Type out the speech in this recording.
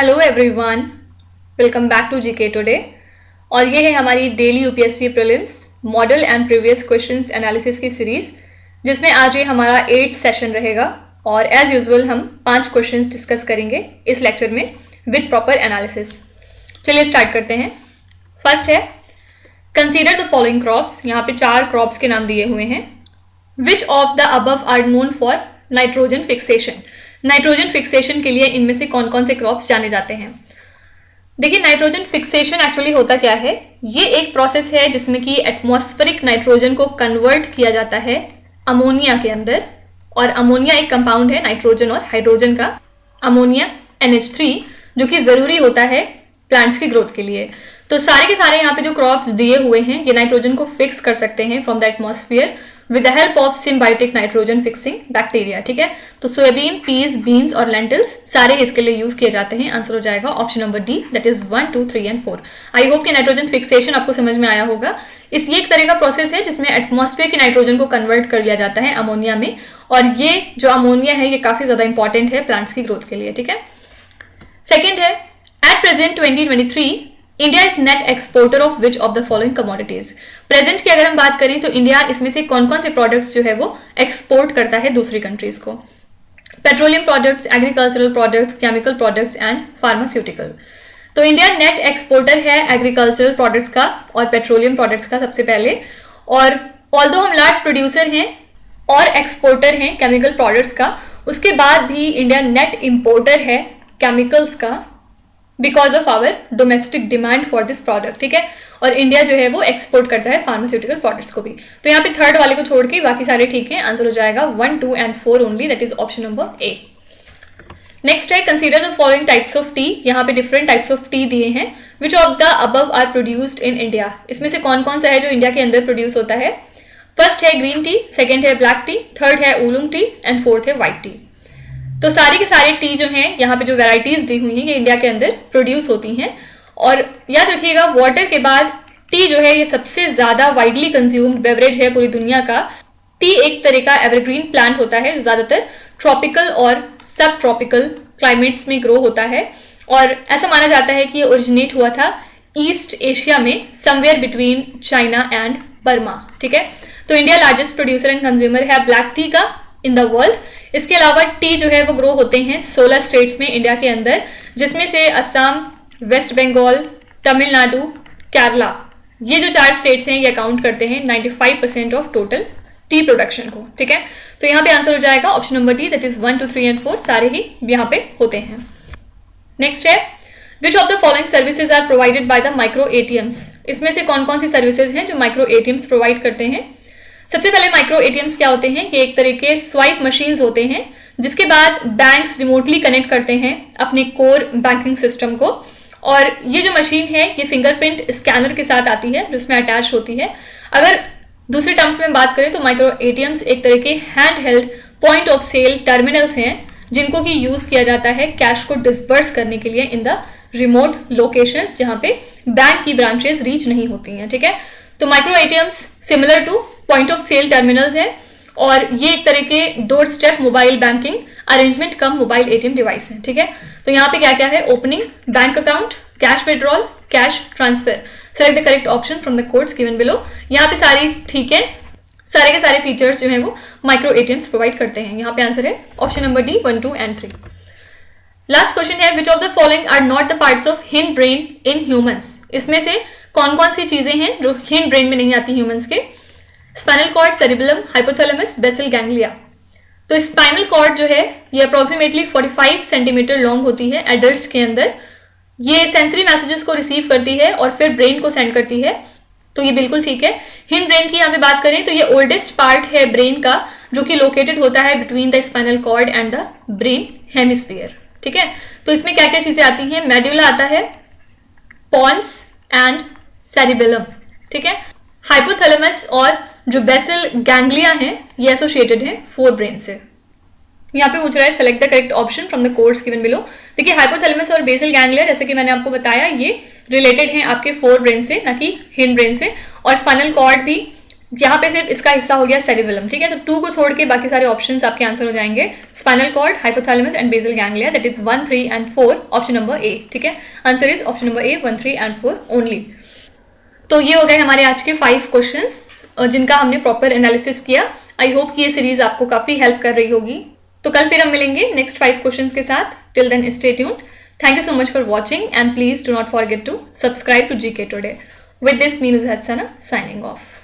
Hello everyone, welcome back to GK today. और ये है हमारी daily UPSC prelims model and previous questions analysis की सीरीज, जिसमें आज ये हमारा 8th सेशन रहेगा। और एज यूजुअल हम 5 क्वेश्चंस डिस्कस करेंगे इस लेक्चर में विद प्रॉपर एनालिसिस। चलिए स्टार्ट करते हैं। फर्स्ट है कंसीडर द फॉलोइंग क्रॉप्स। यहाँ पे 4 क्रॉप्स के नाम दिए हुए हैं। Which of the above are known for nitrogen fixation. Nitrogen fixation के लिए इनमें से कौन कौन से क्रॉप्स जाने जाते हैं। देखिए, नाइट्रोजन फिक्सेशन एक्चुअली होता क्या है। ये एक प्रोसेस है जिसमें कि एटमॉस्फेरिक नाइट्रोजन को कन्वर्ट किया जाता है अमोनिया के अंदर। और अमोनिया एक कंपाउंड है नाइट्रोजन और हाइड्रोजन का, अमोनिया NH3, जो कि जरूरी होता है प्लांट्स की ग्रोथ के लिए। तो सारे के सारे यहाँ पे जो क्रॉप्स दिए हुए हैं ये नाइट्रोजन को फिक्स कर सकते हैं from the atmosphere with the help of symbiotic nitrogen fixing bacteria. ठीक है, तो सोयाबीन, पीस, बीन्स और लेंटिल्स सारे इसके लिए यूज किए जाते हैं। आंसर हो जाएगा option number D, that is 1, 2, 3 and 4। I hope कि नाइट्रोजन फिक्सेशन आपको समझ में आया होगा। ये एक तरह का प्रोसेस है जिसमें एटमॉस्फेयर के नाइट्रोजन को कन्वर्ट कर लिया जाता है अमोनिया में। और ये जो अमोनिया है ये काफी ज्यादा इंपॉर्टेंट है प्लांट्स की ग्रोथ के लिए। ठीक है, सेकेंड है at present 2023 India is net exporter of which of the following commodities. Present की अगर हम बात करें तो इंडिया इसमें से कौन कौन से प्रोडक्ट्स जो है वो एक्सपोर्ट करता है दूसरी कंट्रीज को। Petroleum products, agricultural products, chemical products and pharmaceutical. तो इंडिया नेट एक्सपोर्टर है एग्रीकल्चरल प्रोडक्ट्स का और पेट्रोलियम प्रोडक्ट्स का सबसे पहले। और ऑल्दो हम लार्ज प्रोड्यूसर हैं और एक्सपोर्टर हैं केमिकल प्रोडक्ट्स का, उसके बाद भी इंडिया नेट इंपोर्टर है केमिकल्स का because of our domestic demand for this product. ठीक है, और इंडिया जो है वो एक्सपोर्ट करता है फार्मास्यूटिकल प्रोडक्ट्स को भी। तो यहाँ पे थर्ड वाले को छोड़ के बाकी सारे ठीक है। आंसर हो जाएगा 1, 2 and 4 only, that is option number A. Next है consider the following types of tea. यहाँ पे डिफरेंट टाइप्स ऑफ टी दिए हैं। Which of the above are produced in India. इसमें से कौन कौन सा है जो इंडिया के अंदर प्रोड्यूस होता है। फर्स्ट है ग्रीन टी, सेकेंड है ब्लैक टी, थर्ड है ओलूंग टी एंड फोर्थ है व्हाइट टी। तो सारे के सारे टी जो हैं यहाँ पे जो वैरायटीज दी हुई हैं ये इंडिया के अंदर प्रोड्यूस होती हैं। और याद रखिएगा वाटर के बाद टी जो है ये सबसे ज्यादा वाइडली कंज्यूम्ड बेवरेज है पूरी दुनिया का। टी एक तरह का एवरग्रीन प्लांट होता है जो ज्यादातर ट्रॉपिकल और सब ट्रॉपिकल क्लाइमेट्स में ग्रो होता है। और ऐसा माना जाता है कि ये ओरिजिनेट हुआ था ईस्ट एशिया में, somewhere between China and Burma. ठीक है, तो India largest producer and consumer है ब्लैक टी का इन द वर्ल्ड। इसके अलावा टी जो है वो ग्रो होते हैं 16 स्टेट्स में इंडिया के अंदर, जिसमें से असम, वेस्ट बंगाल, तमिलनाडु, केरला, ये जो 4 स्टेट्स हैं ये अकाउंट करते हैं 95% ऑफ टोटल टी प्रोडक्शन को। ठीक है, तो यहाँ पे आंसर हो जाएगा option number D, that is 1, 2, 3 and 4 सारे ही यहाँ पे होते हैं। नेक्स्ट है which of the following services are provided by the micro ATMs। इसमें से कौन कौन सी सर्विसेज हैं जो माइक्रो ATMs प्रोवाइड करते हैं। सबसे पहले माइक्रो ATMs क्या होते हैं, ये एक तरह के स्वाइप मशीन्स होते हैं जिसके बाद बैंक्स रिमोटली कनेक्ट करते हैं अपने कोर बैंकिंग सिस्टम को। और ये जो मशीन है ये फिंगरप्रिंट स्कैनर के साथ आती है जिसमें अटैच होती है। अगर दूसरे टर्म्स में बात करें तो माइक्रो ATMs एक तरह के hand held point of sale terminals हैं जिनको कि यूज किया जाता है कैश को डिसबर्स करने के लिए इन द रिमोट लोकेशंस जहां पे बैंक की ब्रांचेस रीच नहीं होती हैं। ठीक है, तो micro ATMs similar to point of sale terminals है और ये एक तरह के doorstep mobile banking arrangement cum mobile ATM device है। ठीक है, तो यहाँ पे क्या क्या है, opening bank account, cash withdrawal, cash transfer. Select the correct option from the codes given below. यहाँ पे सारी ठीक है, सारे के सारे फीचर्स जो है वो माइक्रो ATMs प्रोवाइड करते हैं। यहाँ पे आंसर है option number D, 1, 2 and 3। Last question है which of the following are not the parts of hind brain in humans. इसमें से कौन कौन सी चीजें हैं जो हिंड ब्रेन में नहीं आती ह्यूमंस के। Spinal cord, cerebellum, hypothalamus, basal ganglia. तो स्पाइनल कॉर्ड जो है ये अप्रोक्सीमेटली 45 सेंटीमीटर लॉन्ग होती है एडल्ट्स के अंदर। ये सेंसरी मैसेजेस को रिसीव करती है और फिर ब्रेन को सेंड करती है, तो ये बिल्कुल ठीक है। हिंड ब्रेन की यहाँ पे बात करें तो ये ओल्डेस्ट पार्ट है ब्रेन का जो कि लोकेटेड होता है between the spinal cord and the brain hemisphere. ठीक है, तो इसमें क्या क्या चीजें आती हैं, मेडुला आता है, पॉन्स एंड सेरिबेलम। ठीक है, हाइपोथैलेमस और जो बेसल गैंग्लिया हैं ये एसोसिएटेड हैं फोर ब्रेन से। यहाँ पे पूछ रहा है select the correct option from the codes given below. देखिए हाइपोथैलेमस और बेसल गैंग्लिया जैसे कि मैंने आपको बताया ये रिलेटेड हैं आपके फोर ब्रेन से, ना कि हिंड ब्रेन से। और स्पाइनल कॉर्ड भी यहाँ पे सिर्फ इसका हिस्सा हो गया सेरिबेलम, ठीक है। तो 2 को छोड़ के बाकी सारे ऑप्शंस आपके आंसर हो जाएंगे spinal cord, hypothalamus and basal ganglia, that is 1, 3 and 4, option number A, ठीक है। Answer is option number A, 1, 3 and 4 only. तो ये हो गए हमारे आज के 5 क्वेश्चंस जिनका हमने प्रॉपर एनालिसिस किया। आई होप कि ये सीरीज आपको काफी हेल्प कर रही होगी। तो कल फिर हम मिलेंगे नेक्स्ट 5 क्वेश्चंस के साथ। Till then stay tuned. Thank you so much for watching and please do not forget to subscribe to GK Today. With this, me Nuzhat Sana signing off.